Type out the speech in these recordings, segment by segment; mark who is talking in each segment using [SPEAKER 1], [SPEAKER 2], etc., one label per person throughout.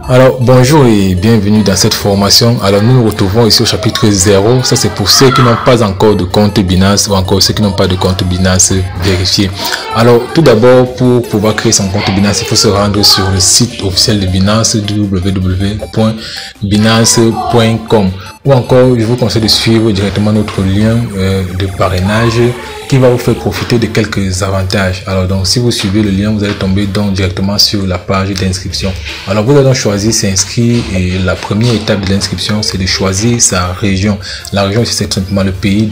[SPEAKER 1] Alors bonjour et bienvenue dans cette formation. Alors nous nous retrouvons ici au chapitre 0. Ça c'est pour ceux qui n'ont pas encore de compte Binance ou encore ceux qui n'ont pas de compte Binance vérifié. Alors tout d'abord, pour pouvoir créer son compte Binance, il faut se rendre sur le site officiel de Binance, www.binance.com, ou encore je vous conseille de suivre directement notre lien de parrainage qui va vous faire profiter de quelques avantages. Alors donc si vous suivez le lien, vous allez tomber donc directement sur la page d'inscription. Alors vous allez donc choisir s'inscrire, et la première étape de l'inscription c'est de choisir sa région. La région c'est simplement le pays.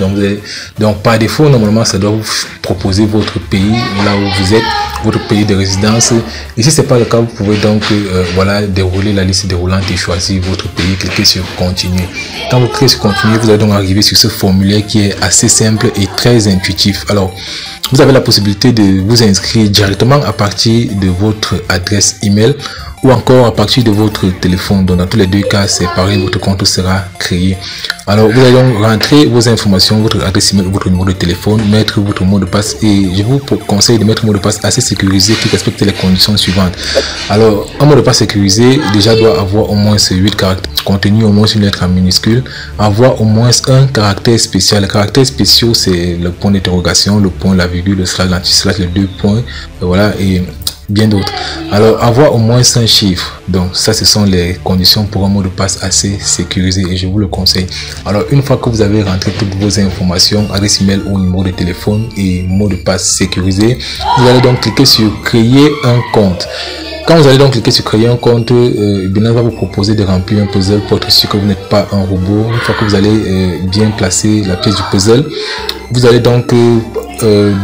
[SPEAKER 1] Donc par défaut normalement ça doit vous proposer votre pays là où vous êtes, votre pays de résidence. Et si c'est pas le cas, vous pouvez donc voilà, dérouler la liste déroulante et choisir votre pays, cliquez sur continuer. Quand vous cliquez sur continuer, vous allez donc arriver sur ce formulaire qui est assez simple et très intuitif. Alors vous avez la possibilité de vous inscrire directement à partir de votre adresse email ou encore à partir de votre téléphone. Donc dans tous les deux cas c'est pareil, votre compte sera créé. Alors vous allez donc rentrer vos informations, votre adresse email ou votre numéro de téléphone, mettre votre mot de passe, et je vous conseille de mettre un mot de passe assez sécurisé qui respecte les conditions suivantes. Alors un mot de passe sécurisé déjà doit avoir au moins 8 caractères, contenu au moins une lettre en minuscule, avoir au moins un caractère spécial. Les caractères spéciaux c'est le point d'interrogation, le point, la virgule, le slash, l'anti-slash, les deux points, voilà, et bien d'autres. Alors avoir au moins 5 chiffres. Donc ça, ce sont les conditions pour un mot de passe assez sécurisé et je vous le conseille. Alors une fois que vous avez rentré toutes vos informations, adresse email ou numéro de téléphone et mot de passe sécurisé, vous allez donc cliquer sur créer un compte. Quand vous allez donc cliquer sur créer un compte, Binance va vous proposer de remplir un puzzle pour être sûr que vous n'êtes pas un robot. Une fois que vous allez bien placer la pièce du puzzle, vous allez donc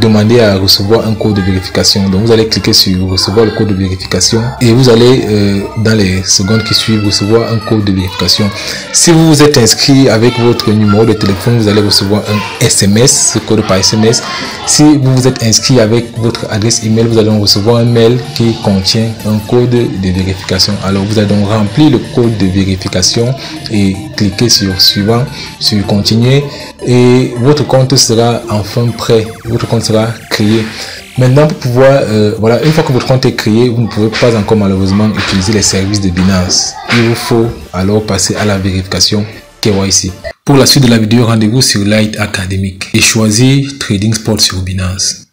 [SPEAKER 1] demander à recevoir un code de vérification. Donc vous allez cliquer sur recevoir le code de vérification et vous allez dans les secondes qui suivent recevoir un code de vérification. Si vous vous êtes inscrit avec votre numéro de téléphone, vous allez recevoir un SMS, ce code par SMS. Si vous vous êtes inscrit avec votre adresse email, vous allez recevoir un mail qui contient un code de vérification. Alors vous allez donc remplir le code de vérification et cliquer sur suivant, sur continuer, et votre compte sera enfin prêt, votre compte sera créé. Maintenant pour pouvoir voilà, une fois que votre compte est créé, vous ne pouvez pas encore malheureusement utiliser les services de Binance. Il vous faut alors passer à la vérification KYC. Pour la suite de la vidéo, rendez-vous sur Light Academic et choisir Trading Spot sur Binance.